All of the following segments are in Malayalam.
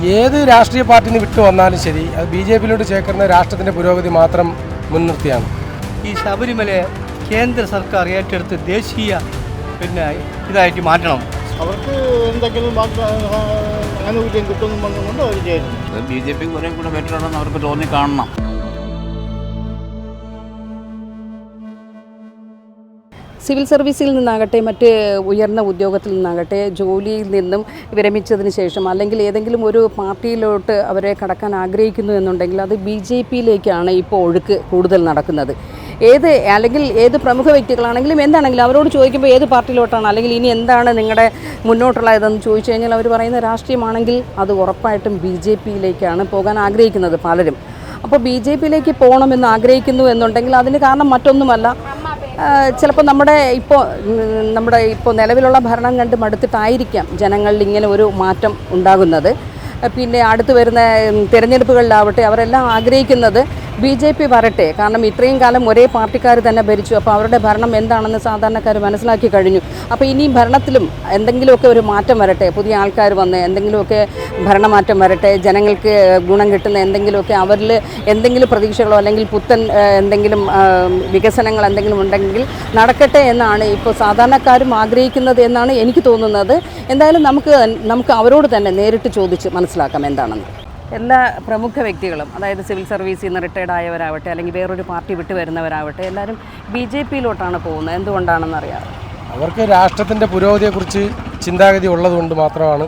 ഏത് രാഷ്ട്രീയ പാർട്ടിയിൽ നിന്ന് വിട്ടു വന്നാലും ശരി, അത് BJPയിലോട്ട് ചേർക്കുന്ന രാഷ്ട്രത്തിൻ്റെ പുരോഗതി മാത്രം മുൻനിർത്തിയാണ്. ഈ ശബരിമലയെ കേന്ദ്ര സർക്കാർ ഏറ്റെടുത്ത് ദേശീയ ഇതായിട്ട് മാറ്റണം. അവർക്ക് എന്തെങ്കിലും ആനുകൂല്യം കിട്ടുമെന്നും പറഞ്ഞുകൊണ്ട് അവർ ചെയ്യുന്നു. BJP കുറേ കൂടെ ബെറ്റർ ആണെന്ന് അവർക്ക് തോന്നി കാണണം. സിവിൽ സർവീസിൽ നിന്നാകട്ടെ മറ്റ് ഉയർന്ന ഉദ്യോഗത്തിൽ നിന്നാകട്ടെ ജോലിയിൽ നിന്നും വിരമിച്ചതിന് ശേഷം അല്ലെങ്കിൽ ഏതെങ്കിലും ഒരു പാർട്ടിയിലോട്ട് അവരെ കടക്കാൻ ആഗ്രഹിക്കുന്നു എന്നുണ്ടെങ്കിൽ അത് BJPയിലേക്കാണ് ഇപ്പോൾ ഒഴുക്ക് കൂടുതൽ നടക്കുന്നത്. അല്ലെങ്കിൽ ഏത് പ്രമുഖ വ്യക്തികളാണെങ്കിലും എന്താണെങ്കിലും അവരോട് ചോദിക്കുമ്പോൾ ഏത് പാർട്ടിയിലോട്ടാണ് അല്ലെങ്കിൽ ഇനി എന്താണ് നിങ്ങളുടെ മുന്നോട്ടുള്ള ഇതെന്ന് ചോദിച്ചു കഴിഞ്ഞാൽ അവർ പറയുന്ന രാഷ്ട്രീയമാണെങ്കിൽ അത് ഉറപ്പായിട്ടും BJPയിലേക്കാണ് പോകാൻ ആഗ്രഹിക്കുന്നത് പലരും. അപ്പോൾ BJPയിലേക്ക് പോകണമെന്ന് ആഗ്രഹിക്കുന്നു എന്നുണ്ടെങ്കിൽ അതിന് കാരണം മറ്റൊന്നുമല്ല, ചിലപ്പോൾ നമ്മുടെ ഇപ്പോൾ നിലവിലുള്ള ഭരണം കണ്ട് മടുത്തിട്ടായിരിക്കാം ജനങ്ങളിൽ ഇങ്ങനെ ഒരു മാറ്റം ഉണ്ടാകുന്നത്. പിന്നെ അടുത്ത് വരുന്ന തിരഞ്ഞെടുപ്പുകളിലാവട്ടെ അവരെല്ലാം ആഗ്രഹിക്കുന്നത് BJP വരട്ടെ. കാരണം ഇത്രയും കാലം ഒരേ പാർട്ടിക്കാർ തന്നെ ഭരിച്ചു. അപ്പോൾ അവരുടെ ഭരണം എന്താണെന്ന് സാധാരണക്കാർ മനസ്സിലാക്കി കഴിഞ്ഞു. അപ്പോൾ ഇനിയും ഭരണത്തിലും എന്തെങ്കിലുമൊക്കെ ഒരു മാറ്റം വരട്ടെ, പുതിയ ആൾക്കാർ വന്ന് എന്തെങ്കിലുമൊക്കെ ഭരണമാറ്റം വരട്ടെ, ജനങ്ങൾക്ക് ഗുണം കിട്ടുന്ന എന്തെങ്കിലുമൊക്കെ അവരിൽ എന്തെങ്കിലും പ്രതീക്ഷകളോ അല്ലെങ്കിൽ പുത്തൻ എന്തെങ്കിലും വികസനങ്ങൾ എന്തെങ്കിലും ഉണ്ടെങ്കിൽ നടക്കട്ടെ എന്നാണ് ഇപ്പോൾ സാധാരണക്കാരും ആഗ്രഹിക്കുന്നത് എന്നാണ് എനിക്ക് തോന്നുന്നത്. എന്തായാലും നമുക്ക് അവരോട് തന്നെ നേരിട്ട് ചോദിച്ച് മനസ്സിലാക്കാം എന്താണെന്ന്. എല്ലാ പ്രമുഖ വ്യക്തികളും, അതായത് സിവിൽ സർവീസിൽ നിന്ന് റിട്ടയർഡ് ആയവരാവട്ടെ അല്ലെങ്കിൽ വേറൊരു പാർട്ടി വിട്ടു വരുന്നവരാവട്ടെ എല്ലാവരും BJPയിലോട്ടാണ് പോകുന്നത്. എന്തുകൊണ്ടാണെന്ന് അറിയാം. അവർക്ക് രാഷ്ട്രത്തിൻ്റെ പുരോഗതിയെക്കുറിച്ച് ചിന്താഗതി ഉള്ളതുകൊണ്ട് മാത്രമാണ്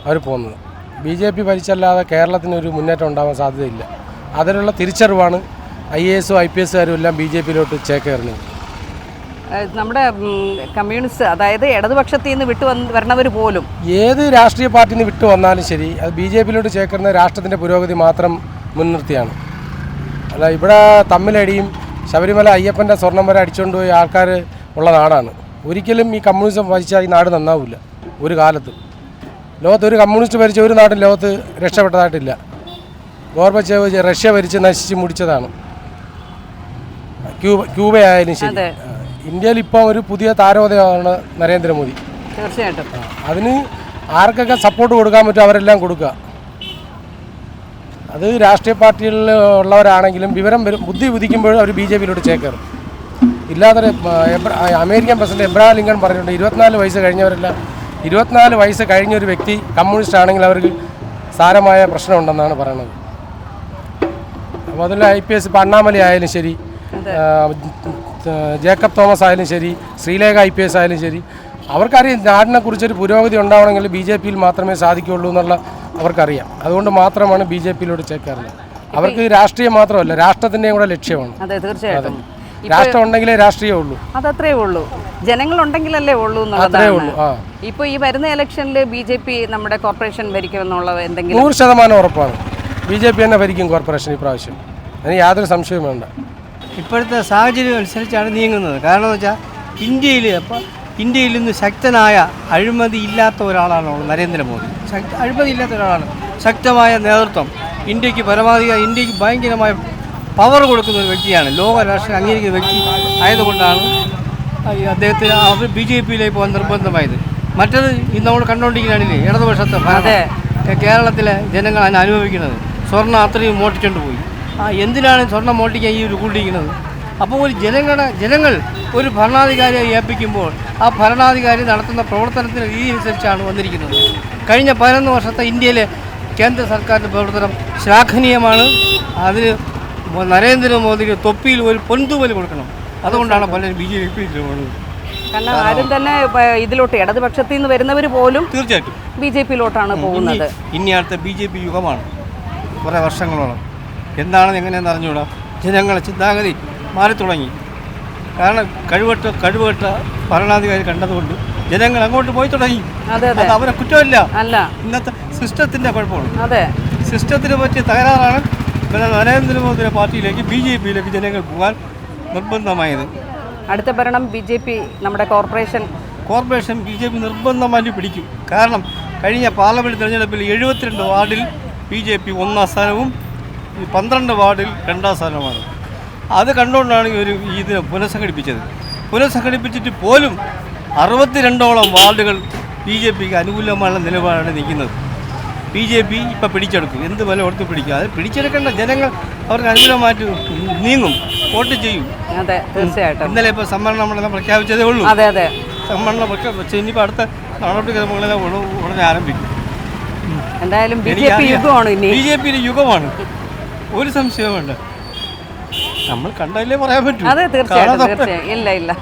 അവർ പോകുന്നത്. BJP ഭരിച്ചല്ലാതെ കേരളത്തിനൊരു മുന്നേറ്റം ഉണ്ടാകാൻ സാധ്യതയില്ല. അതിനുള്ള തിരിച്ചറിവാണ് IASഉം IPSകാരും എല്ലാം BJPയിലോട്ട് ചേക്കേറുന്നത്. നമ്മുടെ കമ്മ്യൂണിസ്റ്റ്, അതായത് ഇടതുപക്ഷത്തിൽ നിന്ന് വരണവർ പോലും ഏത് രാഷ്ട്രീയ പാർട്ടിയിൽ നിന്ന് വിട്ടു വന്നാലും ശരി, അത് BJPയിലോട്ട് ചേർക്കുന്ന രാഷ്ട്രത്തിൻ്റെ പുരോഗതി മാത്രം മുൻനിർത്തിയാണ്. അല്ല, ഇവിടെ തമ്മിലടിയും ശബരിമല അയ്യപ്പൻ്റെ സ്വർണം വരെ അടിച്ചുകൊണ്ട് പോയി ആൾക്കാർ ഉള്ള നാടാണ്. ഒരിക്കലും ഈ കമ്മ്യൂണിസം ഭരിച്ചാൽ ഈ നാട് നന്നാവില്ല. ഒരു കാലത്ത് ലോകത്ത് ഒരു കമ്മ്യൂണിസ്റ്റ് ഭരിച്ച ഒരു നാടും ലോകത്ത് രക്ഷപ്പെട്ടതായിട്ടില്ല. ഗോർബച്ചേവ് റഷ്യ ഭരിച്ച് നശിച്ച് മുടിച്ചതാണ്. ക്യൂബയായാലും ശരി. ഇന്ത്യയിൽ ഇപ്പോൾ ഒരു പുതിയ താരോദയമാണ് നരേന്ദ്രമോദി. തീർച്ചയായിട്ടും അതിന് ആർക്കൊക്കെ സപ്പോർട്ട് കൊടുക്കാൻ പറ്റും അവരെല്ലാം കൊടുക്കുക. അത് രാഷ്ട്രീയ പാർട്ടികളിൽ ഉള്ളവരാണെങ്കിലും ബുദ്ധി ഉദിക്കുമ്പോഴും അവർ BJPയിലോട്ട് ചേക്കേറും. ഇല്ലാതെ അമേരിക്കൻ പ്രസിഡന്റ് എബ്രഹാം ലിങ്കൺ പറഞ്ഞിട്ടുണ്ട്, 24 വയസ്സ് കഴിഞ്ഞവരെല്ലാം 24 വയസ്സ് കഴിഞ്ഞൊരു വ്യക്തി കമ്മ്യൂണിസ്റ്റ് ആണെങ്കിൽ അവർക്ക് സാരമായ പ്രശ്നമുണ്ടെന്നാണ് പറയുന്നത്. അപ്പോൾ അതിൽ IPS ഇപ്പോൾ അണ്ണാമലൈ ആയാലും ശരി, ജേക്കബ് തോമസ് ആയാലും ശരി, ശ്രീലേഖ IPS ആയാലും ശരി, അവർക്കറിയാം നാടിനെക്കുറിച്ചൊരു പുരോഗതി ഉണ്ടാവണമെങ്കിൽ BJPയിൽ മാത്രമേ സാധിക്കുകയുള്ളൂ എന്നുള്ള അവർക്കറിയാം. അതുകൊണ്ട് മാത്രമാണ് BJPയിലോട്ട് ചേക്കേറുന്നത്. അവർക്ക് രാഷ്ട്രീയം മാത്രമല്ല, രാഷ്ട്രത്തിൻ്റെയും കൂടെ ലക്ഷ്യമാണ്. അതെ, തീർച്ചയായിട്ടും. രാഷ്ട്രം ഉണ്ടെങ്കിലേ രാഷ്ട്രീയം ഉള്ളൂ. അതത്രേ ഉള്ളൂ, ജനങ്ങളുണ്ടെങ്കിലല്ലേ ഉള്ളൂ എന്നുള്ളതാണ്. ഇപ്പോൾ ഈ വരുന്ന ഇലക്ഷനിൽ BJP നമ്മുടെ കോർപ്പറേഷൻ ഭരിക്കുമെന്നുള്ള എന്തെങ്കിലും 100% ഉറപ്പാണ്. BJP തന്നെ ഭരിക്കും കോർപ്പറേഷൻ ഇപ്രാവശ്യം. അതിന് യാതൊരു സംശയവും വേണ്ട. ഇപ്പോഴത്തെ സാഹചര്യം അനുസരിച്ചാണ് നീങ്ങുന്നത്. കാരണം എന്ന് വെച്ചാൽ ഇന്ത്യയിൽ നിന്ന് ശക്തനായ അഴിമതി ഇല്ലാത്ത ഒരാളാണ് നരേന്ദ്രമോദി. അഴിമതി ഇല്ലാത്ത ഒരാളാണ്. ശക്തമായ നേതൃത്വം, ഇന്ത്യക്ക് ഭയങ്കരമായ പവർ കൊടുക്കുന്ന ഒരു വ്യക്തിയാണ്. ലോക രാഷ്ട്രീയം അംഗീകരിക്കുന്ന വ്യക്തി ആയതുകൊണ്ടാണ് അദ്ദേഹത്തിന് BJPയിലേക്ക് പോകാൻ നിർബന്ധമായത്. മറ്റത് ഇന്ന് നമ്മൾ കണ്ടുകൊണ്ടിരിക്കുകയാണില്ലേ ഇടതുപക്ഷത്തെ കേരളത്തിലെ ജനങ്ങൾ അതിനെ അനുഭവിക്കുന്നത്. സ്വർണ്ണം അത്രയും മോട്ടിച്ചുകൊണ്ട് പോയി. എന്തിനാണ് സ്വർണ്ണം മോട്ടിക്കാൻ ഈ ഒരു കൂട്ടിയിരിക്കുന്നത്? അപ്പോൾ ഒരു ജനങ്ങൾ ഒരു ഭരണാധികാരിയെ ഏൽപ്പിക്കുമ്പോൾ ആ ഭരണാധികാരി നടത്തുന്ന പ്രവർത്തനത്തിന് രീതി അനുസരിച്ചാണ് വന്നിരിക്കുന്നത്. കഴിഞ്ഞ 11 വർഷത്തെ ഇന്ത്യയിലെ കേന്ദ്ര സർക്കാരിൻ്റെ പ്രവർത്തനം ശ്ലാഘനീയമാണ്. അതിന് നരേന്ദ്രമോദിക്ക് തൊപ്പിയിൽ ഒരു പൊൻതൂവൽ കൊടുക്കണം. അതുകൊണ്ടാണ് പലരും BJPയിൽ പോകുന്നത്. കാരണം ആരും തന്നെ ഇതിലോട്ട് ഇടതുപക്ഷത്തിൽ നിന്ന് വരുന്നവർ പോലും തീർച്ചയായിട്ടും BJPയിലോട്ടാണ് പോകുന്നത്. ഇനി അടുത്ത BJP യുഗമാണ്. കുറേ വർഷങ്ങളോളം എന്താണെന്ന് എങ്ങനെയെന്ന് അറിഞ്ഞുകൂടാ. ജനങ്ങളെ ചിന്താഗതി മാറി തുടങ്ങി. കാരണം കഴിവട്ട ഭരണാധികാരി കണ്ടതുകൊണ്ട് ജനങ്ങൾ അങ്ങോട്ട് പോയി തുടങ്ങി. അത് അവരെ കുറ്റമല്ല, ഇന്നത്തെ സിസ്റ്റത്തിൻ്റെ കുഴപ്പമാണ്. അതെ, സിസ്റ്റത്തിന് പറ്റിയ തകരാറാണ് നരേന്ദ്രമോദിയുടെ പാർട്ടിയിലേക്ക് BJPയിലേക്ക് ജനങ്ങൾ പോകാൻ നിർബന്ധമായത്. അടുത്ത ഭരണം BJP നമ്മുടെ കോർപ്പറേഷൻ BJP നിർബന്ധമായി പിടിക്കും. കാരണം കഴിഞ്ഞ പാർലമെൻറ്റ് തിരഞ്ഞെടുപ്പിൽ 72 വാർഡിൽ BJP 1ാം സ്ഥാനവും 12 വാർഡിൽ 2ാം സ്ഥാനവുമാണ്. അത് കണ്ടുകൊണ്ടാണ് ഇതിനെ പുനഃസംഘടിപ്പിച്ചിട്ട് പോലും 62ഓളം വാർഡുകൾ BJPക്ക് അനുകൂലമായ നിലപാടാണ് നിൽക്കുന്നത്. BJP ഇപ്പം പിടിച്ചെടുക്കും. എന്ത് വില കൊടുത്ത് പിടിക്കും. അത് പിടിച്ചെടുക്കേണ്ട ജനങ്ങൾ അവർക്ക് അനുകൂലമായിട്ട് നീങ്ങും, വോട്ട് ചെയ്യും. അതെ, തീർച്ചയായിട്ടും. ഇന്നലെ ഇപ്പോൾ സംവരണം നമ്മളെല്ലാം പ്രഖ്യാപിച്ചതേ ഉള്ളൂ. അതെ അതെ, സംവരണം പ്രഖ്യാപിച്ചു. ഇനിയിപ്പോൾ അടുത്ത നടപടിക്രമങ്ങളെല്ലാം ഉടനെ ആരംഭിക്കും. എന്തായാലും BJP യുഗമാണ് ഇനി. BJP യുഗമാണ്, ഒരു സംശയവും വേണ്ട. നമ്മൾ കണ്ടല്ലേ പറയാൻ പറ്റും. അതെ, തീർച്ചയായും. ഇല്ല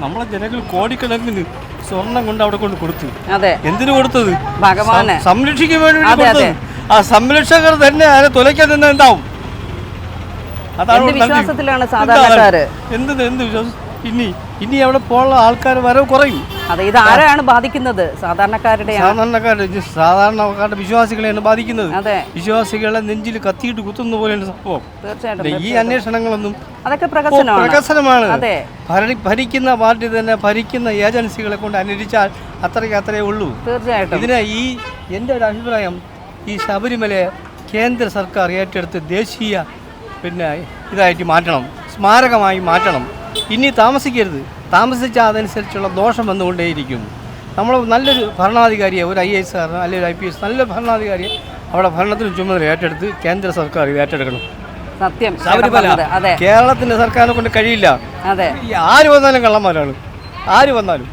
നമ്മളെ ജനങ്ങൾ കോടിക്കണക്കിന് സ്വർണം കൊണ്ട് അവിടെ കൊണ്ട് കൊടുത്തു. അതെ, എന്തിനു കൊടുത്തത്? ഭഗവാനെ സംരക്ഷിക്കാൻ വേണ്ടി കൊടുത്തത്. ആ സംരക്ഷകർ തന്നെ അതിനെ തുലയ്ക്കാൻ തന്നെ ഉണ്ടാവും. അതാണ് വിശ്വാസത്തിലാണ് സാധാരണക്കാര്. എന്ത് വിശ്വാസം? ഇനി അവിടെ പോലുള്ള ആൾക്കാർ വരവ് കുറയും. അതെ, ഇത് ആരെയാണ് ബാധിക്കുന്നത്? സാധാരണക്കാരുടെ വിശ്വാസികളെയാണ് ബാധിക്കുന്നത്. അതെ, വിശ്വാസികളെ നെഞ്ചിൽ കത്തിയിട്ട് കുത്തുന്ന പോലെയാണ് സംഭവം. തീർച്ചയായിട്ടും. ഈ അന്വേഷണങ്ങളൊന്നും അതൊക്കെ പ്രകസനമാണ്. അതെ, ഭരിക്കുന്ന പാർട്ടി തന്നെ ഭരിക്കുന്ന ഏജൻസികളെ കൊണ്ട് അന്വേഷിച്ചാൽ അത്രയേ ഉള്ളൂ. തീർച്ചയായിട്ടും. ഇതിനെ എൻ്റെ ഒരു അഭിപ്രായം, ഈ ശബരിമലയെ കേന്ദ്ര സർക്കാർ ഏറ്റെടുത്ത് ദേശീയ ഇതായിട്ട് മാറ്റണം, സ്മാരകമായി മാറ്റണം. ഇനി താമസിക്കരുത്. താമസിച്ചാൽ അതനുസരിച്ചുള്ള ദോഷം വന്നുകൊണ്ടേയിരിക്കും. നമ്മൾ നല്ലൊരു ഭരണാധികാരിയെ, ഒരു IAS അല്ലെങ്കിൽ ഒരു IPS, നല്ലൊരു ഭരണാധികാരിയെ അവിടെ ഭരണത്തിന് ചുമതല ഏറ്റെടുത്ത് കേന്ദ്ര സർക്കാർ ഏറ്റെടുക്കണം. സത്യം. ശബരിമല കേരളത്തിൻ്റെ സർക്കാരിനെ കൊണ്ട് കഴിയില്ല. അതെ, ആര് വന്നാലും കള്ളന്മാരാണ്, ആര് വന്നാലും.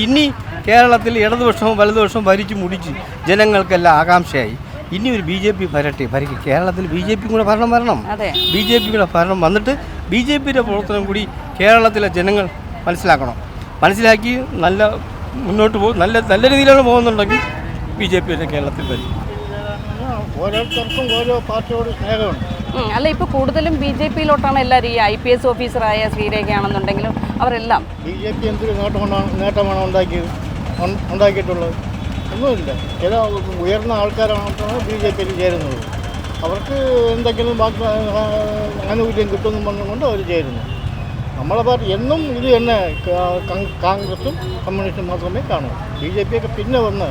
ഇനി കേരളത്തിൽ ഇടതുപക്ഷവും വലതുപക്ഷവും ഭരിച്ചു മുടിച്ച് ജനങ്ങൾക്കെല്ലാം ആകാംക്ഷയായി. ഇനി ഒരു BJP ഭരിക്കും. കേരളത്തിൽ BJP കൂടെ ഭരണം വരണം. BJP കൂടെ ഭരണം വന്നിട്ട് BJPയുടെ പ്രവർത്തനം കൂടി കേരളത്തിലെ ജനങ്ങൾ മനസ്സിലാക്കി മുന്നോട്ട് പോകും. നല്ല രീതിയിലാണ് പോകുന്നുണ്ടെങ്കിൽ BJP കേരളത്തിൽ ഭരിക്കും. ഓരോരുത്തർക്കും ഓരോ പാർട്ടിയോട് സ്നേഹമുണ്ട്. അല്ല, ഇപ്പോൾ കൂടുതലും BJPയിലോട്ടാണ് എല്ലാവരും. ഈ IPS ഓഫീസറായ ശ്രീരേഖയാണെന്നുണ്ടെങ്കിലും അവരെല്ലാം BJP എന്തൊരു നേട്ടമാണ് ഉണ്ടാക്കിയിട്ടുള്ളത്? ഒന്നുമില്ല. ചില ഉയർന്ന ആൾക്കാരാണ് BJPയിൽ ചേരുന്നത്. അവർക്ക് എന്തെങ്കിലും ആനുകൂല്യം കിട്ടുമെന്നും പറഞ്ഞുകൊണ്ട് അവർ ചേരുന്നു. നമ്മളെ പാർട്ടി എന്നും ഇത് തന്നെ, കോൺഗ്രസും കമ്മ്യൂണിസ്റ്റും മാത്രമേ കാണൂ. BJP ഒക്കെ പിന്നെ വന്ന്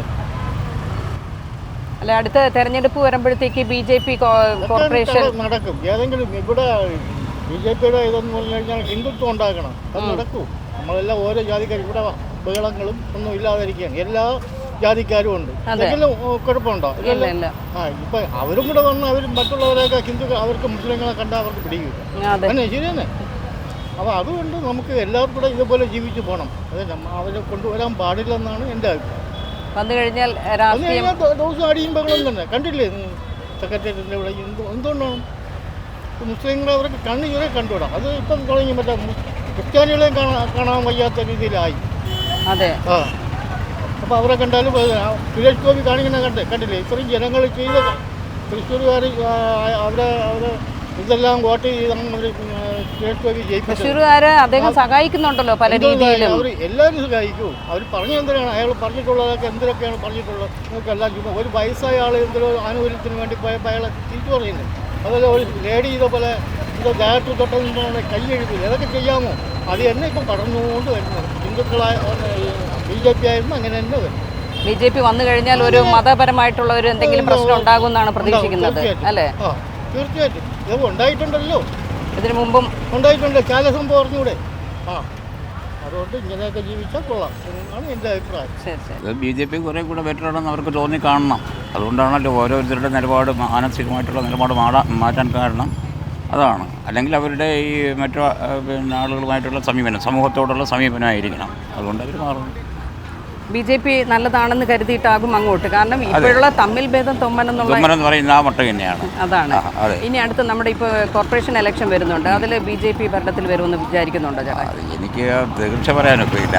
അല്ല, അടുത്ത തെരഞ്ഞെടുപ്പ് വരുമ്പോഴത്തേക്ക് BJP കോർപ്പറേഷൻ നടക്കും. ഏതെങ്കിലും ഇവിടെ BJPയുടെ ഇതെന്ന് പറഞ്ഞു കഴിഞ്ഞാൽ ഹിന്ദുത്വം ഉണ്ടാക്കണം. അത് നടക്കൂ. നമ്മളെല്ലാം ഓരോ ജാതിക്കാർ ഇവിടെ ബഹളങ്ങളും ഒന്നും ഇല്ലാതിരിക്കുകയാണ്. എല്ലാ ജാതിക്കാരും ഉണ്ട്. എന്തെങ്കിലും കുഴപ്പമുണ്ടോ? ഇപ്പൊ അവരും കൂടെ വന്ന് അവർ മറ്റുള്ളവരെയൊക്കെ അവർക്ക് മുസ്ലിങ്ങളെ കണ്ടാൽ അവർക്ക് പിടിക്കില്ല. അങ്ങനെ ശരിയെന്നെ. അപ്പോൾ അതുകൊണ്ട് നമുക്ക് എല്ലാവർക്കും കൂടെ ഇതുപോലെ ജീവിച്ചു പോകണം. അത് അവരെ കൊണ്ടുവരാൻ പാടില്ലെന്നാണ് എൻ്റെ അഭിപ്രായം. വന്നു കഴിഞ്ഞാൽ ദിവസം അടിയും ബഹളം തന്നെ കണ്ടില്ലേ സെക്രട്ടേറിയറ്റിൻ്റെ ഇവിടെ? എന്തുകൊണ്ടാണ് മുസ്ലിങ്ങളെ അവർക്ക് കണ്ണുചുരെ കണ്ടുവിടാം? അത് ഇപ്പം തുടങ്ങി. മറ്റേ ക്രിസ്ത്യാനികളെയും കാണാൻ വയ്യാത്ത രീതിയിലായി. അപ്പോൾ അവരെ കണ്ടാലും സുരേഷ് ഗോപി കാണിക്കുന്ന കണ്ടില്ലേ? ഇത്രയും ജനങ്ങൾ ചെയ്ത തൃശ്ശൂരുകാർ അവരെ ഇതെല്ലാം വോട്ട് ചെയ്താണ് സുരേഷ് ഗോപി ജയിപ്പിച്ചത്. അദ്ദേഹം സഹായിക്കുന്നുണ്ടല്ലോ പല രീതിയിലും. അവർ എല്ലാവരും സഹായിക്കും. അവർ പറഞ്ഞ എന്തിനാണ് അയാൾ പറഞ്ഞിട്ടുള്ളതൊക്കെ? എന്തിനൊക്കെയാണ് പറഞ്ഞിട്ടുള്ളത്? നമുക്കെല്ലാം ചുമ്മാ ഒരു വയസ്സായ ആൾ എന്തൊരു ആനുകൂല്യത്തിന് വേണ്ടി പോയപ്പോൾ അയാളെ തിരിച്ചു പറയുന്നത്. അതുപോലെ ഒരു ലേഡി ഇതേപോലെ ഡയറക്ടർ തൊട്ടെന്ന് കൈ എഴുതില്ല. അതൊക്കെ ചെയ്യാമോ? അത് തന്നെ ഇപ്പം കടന്നുകൊണ്ട് വരുന്നത്. ഹിന്ദുക്കളായ BJP ആയിരുന്നു അങ്ങനെ തന്നെ വരും. BJP വന്നു കഴിഞ്ഞാൽ ഒരു മതപരമായിട്ടുള്ള ഒരു എന്തെങ്കിലും പ്രശ്നം ഉണ്ടാകുമെന്നാണ് പ്രതീക്ഷിക്കുന്നത്, അല്ലേ? തീർച്ചയായിട്ടും. ഇത് ഉണ്ടായിട്ടുണ്ടല്ലോ, ഇതിനു മുമ്പും ഉണ്ടായിട്ടുണ്ട്. ചില സംഭവം പറഞ്ഞൂടെ? അതുകൊണ്ട് ഇങ്ങനെയൊക്കെ ജീവിച്ചാൽ കൊള്ളാം എന്നാണ് എൻ്റെ അഭിപ്രായം. BJP കുറേ കൂടെ ബെറ്റർ ആണെന്ന് അവർക്ക് തോന്നി കാണണം. അതുകൊണ്ടാണല്ലോ ഓരോരുത്തരുടെ നിലപാട്, മാനസികമായിട്ടുള്ള നിലപാട് മാറ്റാൻ കാരണം അതാണ്. അല്ലെങ്കിൽ അവരുടെ ഈ മറ്റു ആളുകളുമായിട്ടുള്ള സമീപനം, സമൂഹത്തോടുള്ള സമീപനമായിരിക്കണം. അതുകൊണ്ട് അവർ മാറുന്നു. BJP നല്ലതാണെന്ന് കരുതിയിട്ടാകും അങ്ങോട്ട്. കാരണം ഇപ്പോഴുള്ള തമ്മിൽ ഭേദം തൊമ്മനെന്ന് പറയുന്ന ആ മട്ടം തന്നെയാണ്. അതാണ്. ഇനി അടുത്ത് നമ്മുടെ ഇപ്പോൾ കോർപ്പറേഷൻ ഇലക്ഷൻ വരുന്നുണ്ട്. അതിൽ BJP ഭരണത്തിൽ വരുമെന്ന് വിചാരിക്കുന്നുണ്ടോ ചേട്ടാ? എനിക്ക് തീർച്ച പറയാനൊക്കെ ഇല്ല,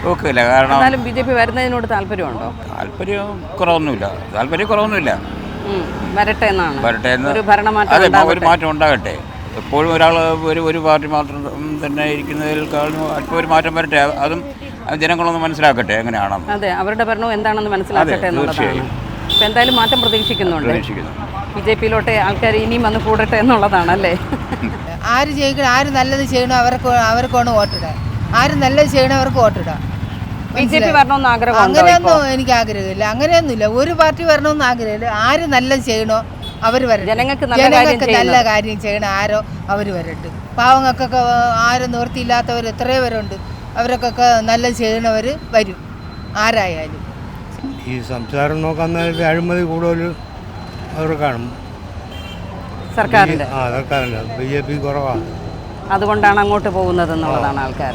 നോക്കില്ല. കാരണം എന്നാലും BJP വരുന്നതിനോട് താല്പര്യമുണ്ടോ? താല്പര്യക്കുറവൊന്നുമില്ല. വരട്ടെ എന്നാണ്. ഒരു മാറ്റം ഉണ്ടാകട്ടെ. എപ്പോഴും ഒരാൾ ഒരു പാർട്ടി മാത്രം തന്നെ ഇരിക്കുന്നതിൽ അല്പം ഒരു മാറ്റം വരട്ടെ. അതും ജനങ്ങളൊന്ന് മനസ്സിലാക്കട്ടെ എങ്ങനെയാണെന്ന്. അതെ, അവരുടെ ഭരണം എന്താണെന്ന് മനസ്സിലാക്കട്ടെ എന്നുള്ളതാണ്. ഇപ്പം എന്തായാലും മാറ്റം പ്രതീക്ഷിക്കുന്നുണ്ട്. BJPയിലോട്ട് ആൾക്കാർ ഇനിയും വന്ന് കൂടട്ടെ എന്നുള്ളതാണ്, അല്ലേ? ആര് ജയിക്കണം, ആര് നല്ലത് ചെയ്യണോ അവർക്കാണ് വോട്ടിടാൻ. ആര് നല്ലത് ചെയ്യണോ അവർക്ക് വോട്ടിടാം. BJP വരണമെന്ന് ആഗ്രഹം? അങ്ങനെയൊന്നും എനിക്ക് ആഗ്രഹമില്ല. അങ്ങനെയൊന്നുമില്ല. ഒരു പാർട്ടി വരണമെന്ന് ആഗ്രഹമില്ല. ആര് നല്ലത് ചെയ്യണോ അവർ വരട്ടെ. ജനങ്ങൾക്ക് നല്ല കാര്യം ചെയ്യണം ആരോ അവർ വരട്ടെ. പാവങ്ങൾക്കൊക്കെ ആരും നിവൃത്തിയില്ലാത്തവർ എത്രയോ പേരുണ്ട്. അവർക്കൊക്കെ നല്ല ചെയ്യണവർ വരും ആരായാലും. ഈ സംസാരം നോക്കാൻ നേരത്തെ അഴിമതി കൂടുതൽ അവർക്കാണ് സർക്കാരിൻ്റെ സർക്കാരിൻ്റെ BJP കുറവാണ്. അതുകൊണ്ടാണ് അങ്ങോട്ട് പോകുന്നത് എന്നുള്ളതാണ് ആൾക്കാർ.